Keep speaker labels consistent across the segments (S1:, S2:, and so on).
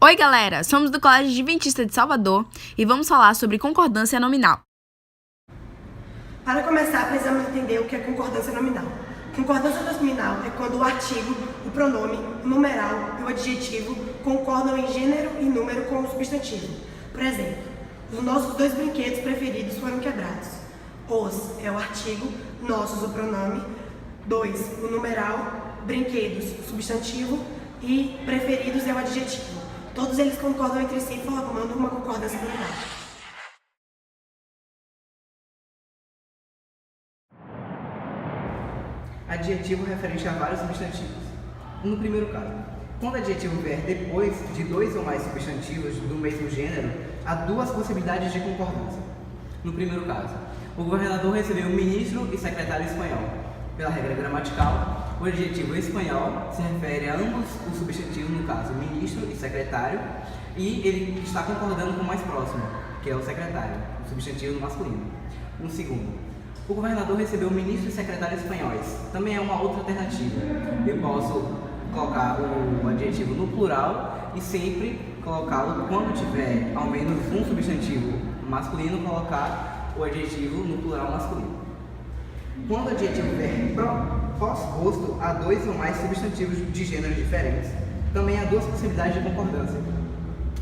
S1: Oi, galera! Somos do Colégio Adventista de Salvador e vamos falar sobre concordância nominal.
S2: Para começar, precisamos entender o que é concordância nominal. Concordância nominal é quando o artigo, o pronome, o numeral e o adjetivo concordam em gênero e número com o substantivo. Por exemplo, os nossos 2 brinquedos preferidos foram quebrados. Os é o artigo, nossos o pronome, 2 o numeral, brinquedos substantivo e preferidos é o adjetivo. Todos eles concordam entre si, formando uma concordância nominal.
S3: Adjetivo referente a vários substantivos. No primeiro caso, quando o adjetivo vier depois de 2 ou mais substantivos do mesmo gênero, há 2 possibilidades de concordância. No primeiro caso, o governador recebeu ministro e secretário espanhol. Pela regra gramatical, o adjetivo espanhol se refere a ambos os substantivos, no caso, ministro e secretário, e ele está concordando com o mais próximo, que é o secretário, o substantivo no masculino. No segundo, o governador recebeu ministro e secretário espanhóis. Também é uma outra alternativa. Eu posso colocar o adjetivo no plural e sempre colocá-lo, quando tiver ao menos um substantivo masculino, colocar o adjetivo no plural masculino. Quando o adjetivo vier pós-posto a 2 ou mais substantivos de gêneros diferentes, também há 2 possibilidades de concordância.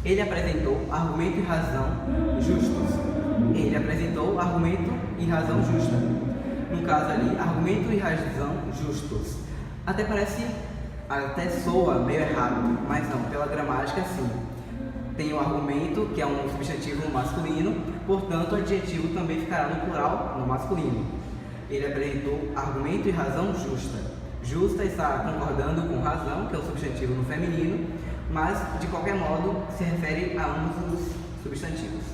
S3: Ele apresentou argumento e razão justos. Ele apresentou argumento e razão justa. No caso ali, argumento e razão justos. Até soa meio errado, mas não, pela gramática sim. Tem o argumento, que é um substantivo no masculino, portanto o adjetivo também ficará no plural no masculino. Ele apresentou argumento e razão justa. Justa está concordando com razão, que é o substantivo no feminino, mas de qualquer modo se refere a ambos os substantivos.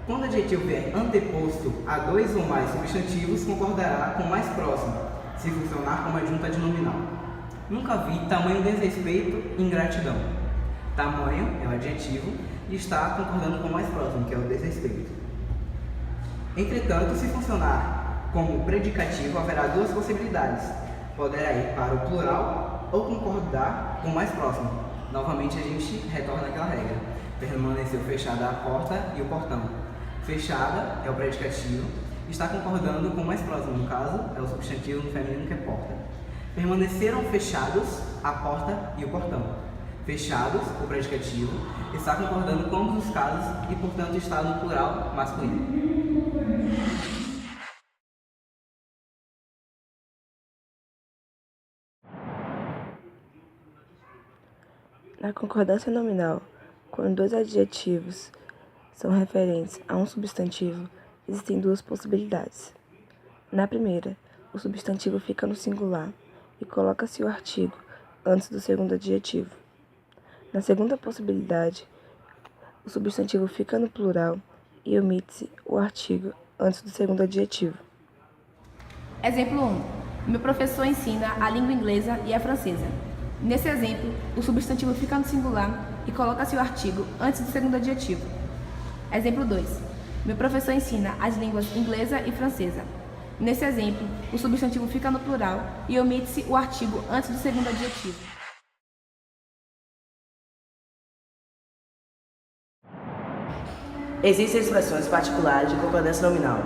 S3: Quando o adjetivo vier anteposto a 2 ou mais substantivos, concordará com o mais próximo, se funcionar como adjunta de nominal. Nunca vi tamanho desrespeito e ingratidão. Tamanho é o adjetivo e está concordando com o mais próximo, que é o desrespeito. Entretanto, se funcionar como predicativo, haverá 2 possibilidades. Poderá ir para o plural ou concordar com o mais próximo. Novamente a gente retorna àquela regra. Permaneceu fechada a porta e o portão. Fechada é o predicativo, está concordando com o mais próximo, no caso, é o substantivo no feminino, que é porta. Permaneceram fechados a porta e o portão. Fechados, o predicativo, está concordando com ambos os casos e, portanto, está no plural masculino.
S4: Na concordância nominal, quando 2 adjetivos são referentes a um substantivo, existem 2 possibilidades. Na primeira, o substantivo fica no singular e coloca-se o artigo antes do segundo adjetivo. Na segunda possibilidade, o substantivo fica no plural e omite-se o artigo antes do segundo adjetivo.
S5: Exemplo 1. Meu professor ensina a língua inglesa e a francesa. Nesse exemplo, o substantivo fica no singular e coloca-se o artigo antes do segundo adjetivo. Exemplo 2. Meu professor ensina as línguas inglesa e francesa. Nesse exemplo, o substantivo fica no plural e omite-se o artigo antes do segundo adjetivo.
S6: Existem expressões particulares de concordância nominal.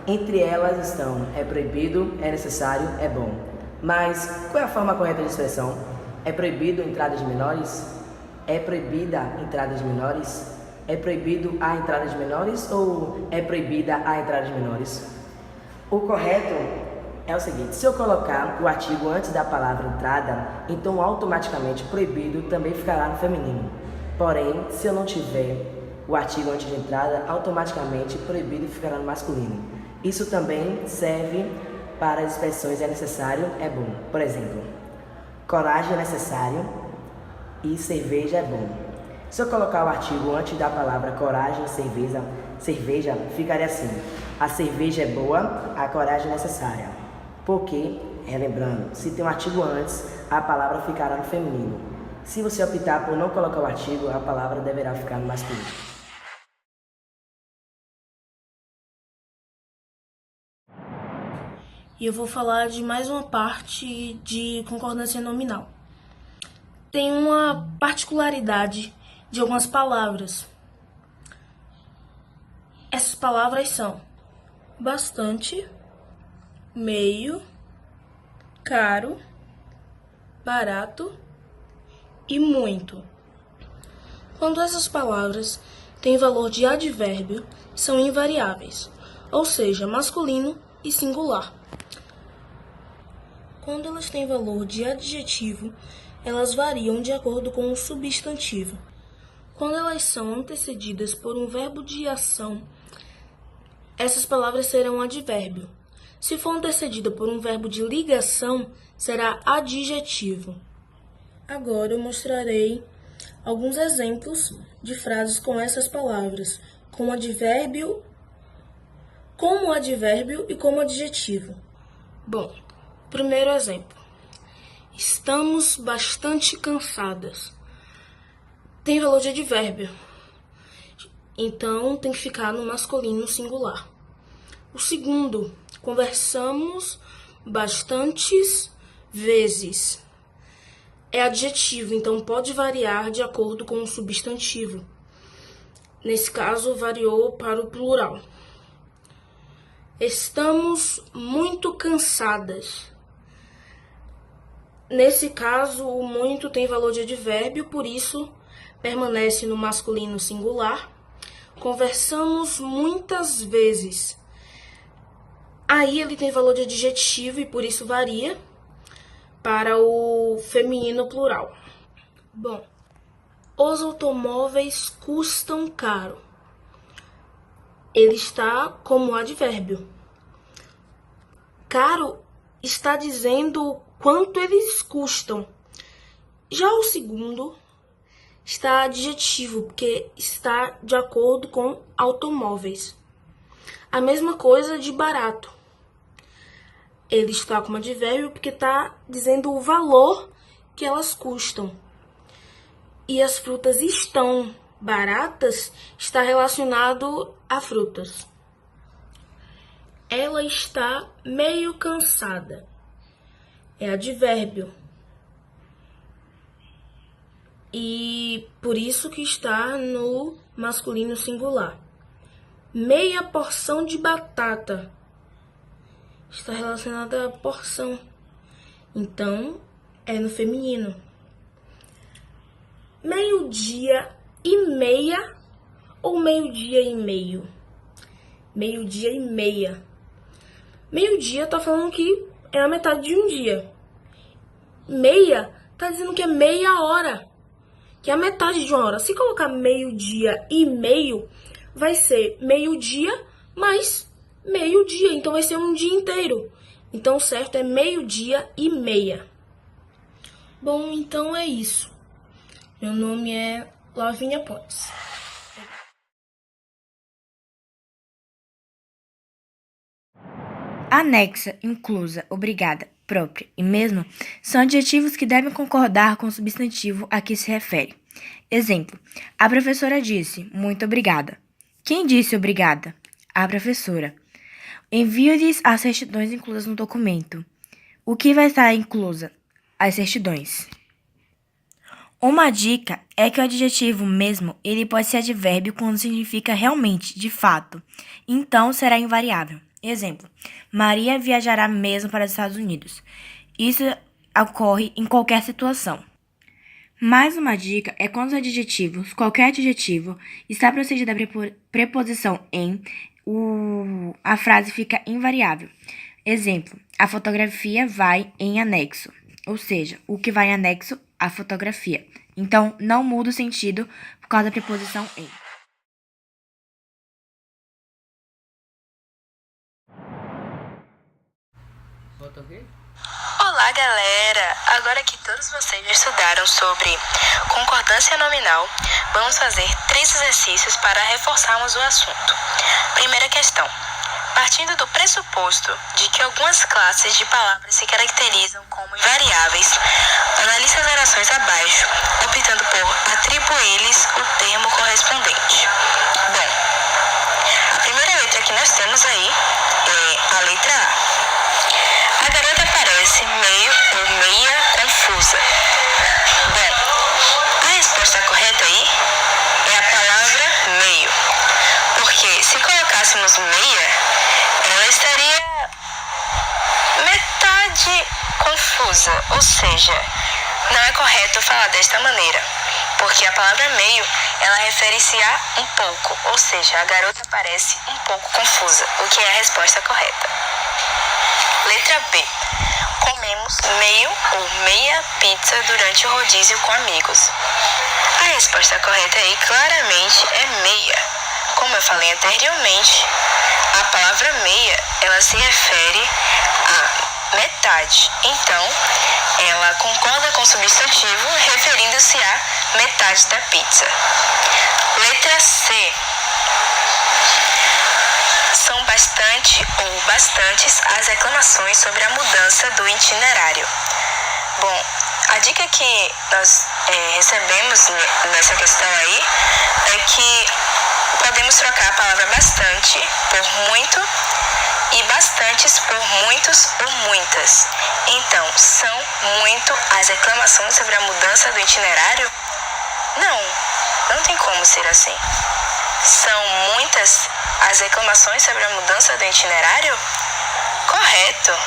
S6: Entre elas estão é proibido, é necessário, é bom. Mas qual é a forma correta de expressão? É proibido entrada de menores? É proibida entrada de menores? É proibido a entrada de menores ou é proibida a entrada de menores? O correto é o seguinte: se eu colocar o artigo antes da palavra entrada, então automaticamente proibido também ficará no feminino. Porém, se eu não tiver o artigo antes de entrada, automaticamente proibido ficará no masculino. Isso também serve para as expressões é necessário, é bom. Por exemplo, coragem é necessário e cerveja é bom. Se eu colocar o artigo antes da palavra coragem, cerveja, ficaria assim: a cerveja é boa, a coragem é necessária. Porque, relembrando, se tem um artigo antes, a palavra ficará no feminino. Se você optar por não colocar o artigo, a palavra deverá ficar no masculino.
S7: E eu vou falar de mais uma parte de concordância nominal. tem uma particularidade de algumas palavras. Essas palavras são bastante, meio, caro, barato e muito. Quando essas palavras têm valor de advérbio, são invariáveis, ou seja, masculino e singular. Quando elas têm valor de adjetivo, elas variam de acordo com o substantivo. Quando elas são antecedidas por um verbo de ação, essas palavras serão advérbio. Se for antecedida por um verbo de ligação, será adjetivo. Agora eu mostrarei alguns exemplos de frases com essas palavras, como advérbio e como adjetivo. Bom, primeiro exemplo. Estamos bastante cansadas. Tem valor de advérbio, então tem que ficar no masculino singular. O segundo, conversamos bastantes vezes. É adjetivo, então pode variar de acordo com o substantivo. Nesse caso, variou para o plural. Estamos muito cansadas. Nesse caso, o muito tem valor de advérbio, por isso permanece no masculino singular. Conversamos muitas vezes. Aí ele tem valor de adjetivo e por isso varia para o feminino plural. Bom, os automóveis custam caro. Ele está como advérbio. Caro está dizendo quanto eles custam. Já o segundo está adjetivo, porque está de acordo com automóveis. A mesma coisa de barato. Ele está como advérbio porque está dizendo o valor que elas custam. E as frutas estão baratas está relacionado a frutas. Ela está meio cansada. É advérbio. E por isso que está no masculino singular. Meia porção de batata está relacionada à porção. Então, é no feminino. Meio-dia e meia ou meio-dia e meio? Meio-dia e meia. Meio-dia tá falando que é a metade de um dia. Meia tá dizendo que é meia hora, que é a metade de uma hora. Se colocar meio-dia e meio, vai ser meio-dia mais meio-dia. Então vai ser um dia inteiro. Então o certo é meio-dia e meia. Bom, então é isso. Meu nome é Lavínia Pontes.
S8: Anexa, inclusa, obrigada, própria e mesmo são adjetivos que devem concordar com o substantivo a que se refere. Exemplo: a professora disse, muito obrigada. Quem disse obrigada? A professora. Envio-lhes as certidões inclusas no documento. O que vai estar inclusa? As certidões. Uma dica é que o adjetivo mesmo, ele pode ser advérbio quando significa realmente, de fato. Então, será invariável. Exemplo: Maria viajará mesmo para os Estados Unidos. Isso ocorre em qualquer situação. Mais uma dica é quando os adjetivos, qualquer adjetivo, está precedida da preposição em, a frase fica invariável. Exemplo: a fotografia vai em anexo. Ou seja, o que vai em anexo, a fotografia. Então, não muda o sentido por causa da preposição em.
S9: Olá, galera! Agora que todos vocês já estudaram sobre concordância nominal, vamos fazer 3 exercícios para reforçarmos o assunto. Primeira questão. Partindo do pressuposto de que algumas classes de palavras se caracterizam como invariáveis, analise as orações abaixo, optando por atribuir-lhes o termo correspondente. Bom, a primeira letra que nós temos aí é a letra A. A garota parece meio ou meia confusa. Bom, colocamos meia, ela estaria metade confusa, ou seja, não é correto falar desta maneira, porque a palavra meio, ela refere-se a um pouco, ou seja, a garota parece um pouco confusa, o que é a resposta correta. Letra B. Comemos meio ou meia pizza durante o rodízio com amigos. A resposta correta aí claramente é meia. Como eu falei anteriormente, a palavra meia, ela se refere a metade. Então, ela concorda com o substantivo referindo-se a metade da pizza. Letra C. São bastante ou bastantes as reclamações sobre a mudança do itinerário. Bom, a dica que nós recebemos nessa questão aí é que podemos trocar a palavra bastante por muito e bastantes por muitos ou muitas. Então, são muito as reclamações sobre a mudança do itinerário? Não tem como ser assim. São muitas as reclamações sobre a mudança do itinerário? Correto.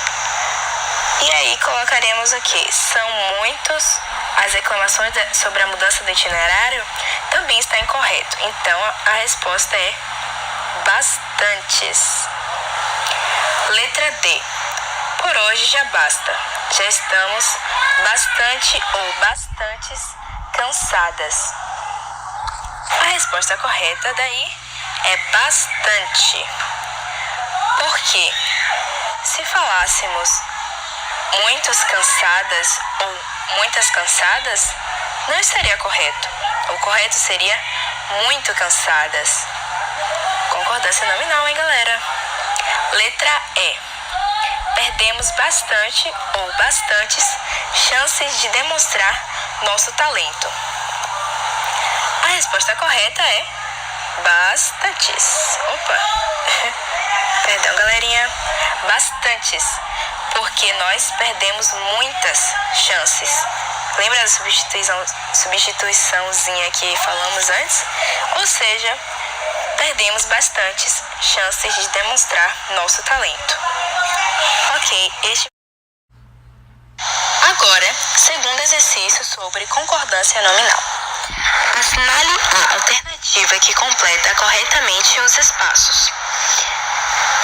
S9: E aí colocaremos o quê? São muitos as reclamações sobre a mudança do itinerário? Também está incorreto. Então a resposta é bastantes. Letra D. Por hoje já basta. Já estamos bastante ou bastantes cansadas. A resposta correta daí é bastante. Porque se falássemos muitos cansadas ou muitas cansadas, não estaria correto. O correto seria muito cansadas. Concordância nominal, hein, galera? Letra E. Perdemos bastante ou bastantes chances de demonstrar nosso talento. A resposta correta é bastantes. Opa! Perdão, galerinha. Bastantes. Porque nós perdemos muitas chances. Lembra da substituiçãozinha que falamos antes? Ou seja, perdemos bastantes chances de demonstrar nosso talento. Ok, Agora, segundo exercício sobre concordância nominal. Assinale a alternativa que completa corretamente os espaços.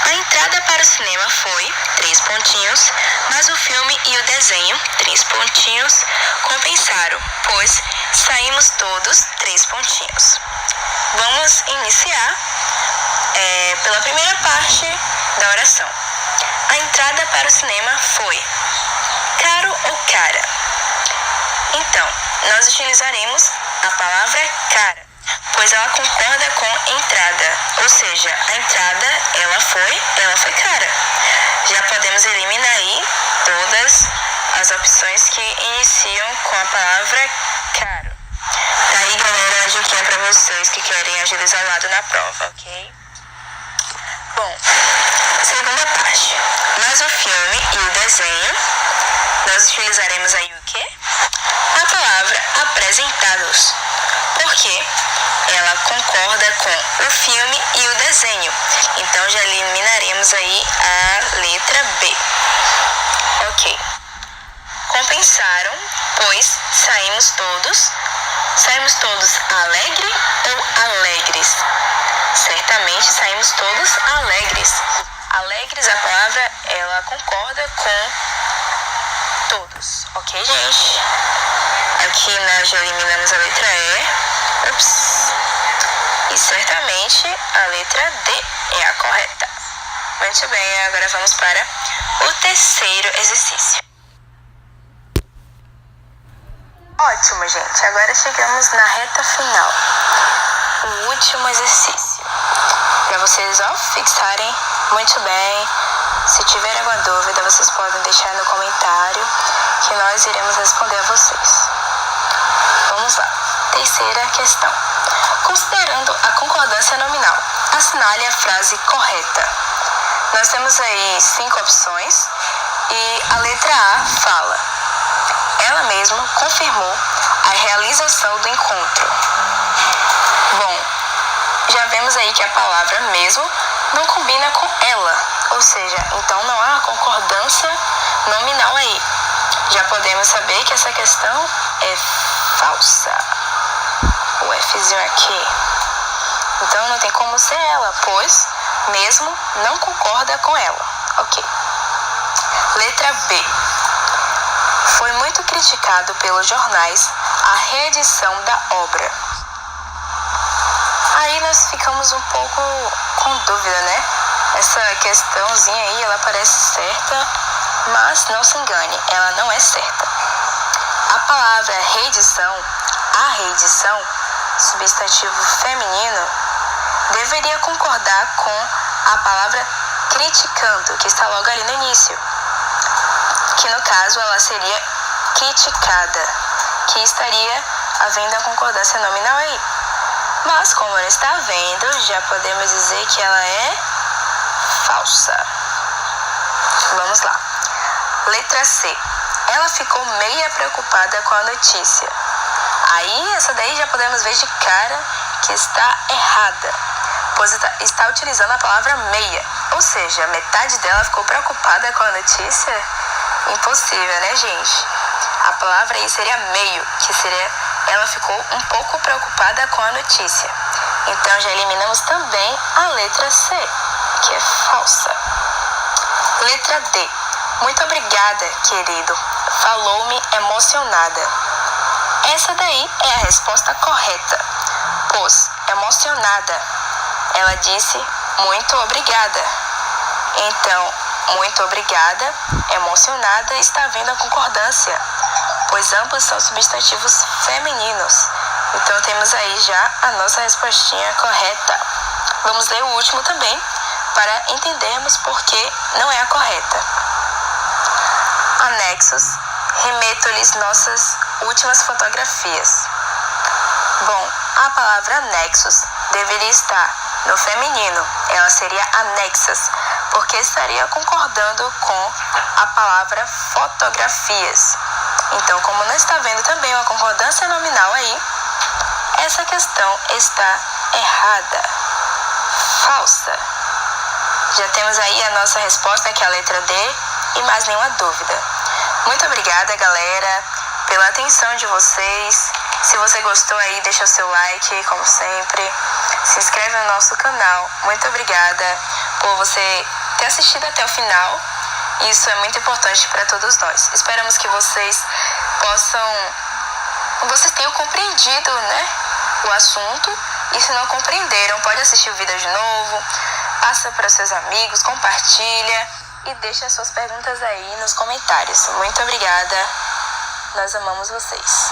S9: A entrada para o cinema foi 3 pontinhos, mas o filme e o desenho, 3 pontinhos, compensaram, pois saímos todos 3 pontinhos. Vamos iniciar pela primeira parte da oração. A entrada para o cinema foi caro ou cara? Então, nós utilizaremos a palavra cara, pois ela concorda com entrada, ou seja, a entrada ela foi cara. Já podemos eliminar aí todas as opções que iniciam com a palavra caro. Tá aí, galera, a dica para vocês que querem agilizar o lado na prova, ok? Bom, segunda parte. Mas o filme e o desenho, nós utilizaremos aí o quê? A palavra apresentados, porque ela concorda com o filme e o desenho. Então já eliminaremos aí a letra B. Ok. Compensaram, pois saímos todos alegre ou alegres? Certamente saímos todos alegres. Alegres, a palavra, ela concorda com todos. Ok, gente? Aqui nós já eliminamos a letra E. Ups. E certamente a letra D é a correta. Muito bem, agora vamos para o terceiro exercício. Ótimo, gente. Agora chegamos na reta final. O último exercício. Para vocês, fixarem muito bem. Se tiver alguma dúvida, vocês podem deixar no comentário que nós iremos responder a vocês. Vamos lá. Terceira questão. Considerando a concordância nominal, assinale a frase correta. Nós temos aí 5 opções e a letra A fala: ela mesma confirmou a realização do encontro. Bom, já vemos aí que a palavra mesmo não combina com ela, ou seja, então não há concordância nominal aí. Já podemos saber que essa questão é falsa. O Fzinho aqui. Então não tem como ser ela, pois mesmo não concorda com ela. Ok. Letra B. Foi muito criticado pelos jornais a reedição da obra. Aí nós ficamos um pouco com dúvida, né? Essa questãozinha aí, ela parece certa, mas não se engane, ela não é certa. A palavra reedição, a reedição, substantivo feminino, deveria concordar com a palavra criticando, que está logo ali no início, que no caso ela seria criticada, que estaria havendo a concordância nominal aí. Mas como não está havendo, já podemos dizer que ela é falsa. Vamos lá. Letra C. Ela ficou meia preocupada com a notícia. Aí essa daí já podemos ver de cara que está errada, pois está utilizando a palavra meia, ou seja, metade dela ficou preocupada com a notícia. Impossível, né, gente? A palavra aí seria meio, que seria ela ficou um pouco preocupada com a notícia. Então já eliminamos também a letra C, que é falsa. Letra D. Muito obrigada, querido. Falou-me emocionada. Essa daí é a resposta correta, pois emocionada, ela disse muito obrigada. Então, muito obrigada, emocionada, está havendo a concordância, pois ambos são substantivos femininos. Então temos aí já a nossa respostinha correta. Vamos ler o último também, para entendermos por que não é a correta. Anexos, remeto-lhes nossas últimas fotografias. Bom, a palavra anexos deveria estar no feminino, ela seria anexas, porque estaria concordando com a palavra fotografias. Então, como não está vendo também uma concordância nominal aí, essa questão está errada, falsa. Já temos aí a nossa resposta, que é a letra D, e mais nenhuma dúvida. Muito obrigada, galera, pela atenção de vocês. Se você gostou aí, deixa o seu like, como sempre. Se inscreve no nosso canal. Muito obrigada por você ter assistido até o final. Isso é muito importante para todos nós. Esperamos que vocês tenham compreendido, né, o assunto. E se não compreenderam, pode assistir o vídeo de novo, passa para seus amigos, compartilha e deixa as suas perguntas aí nos comentários. Muito obrigada. Nós amamos vocês.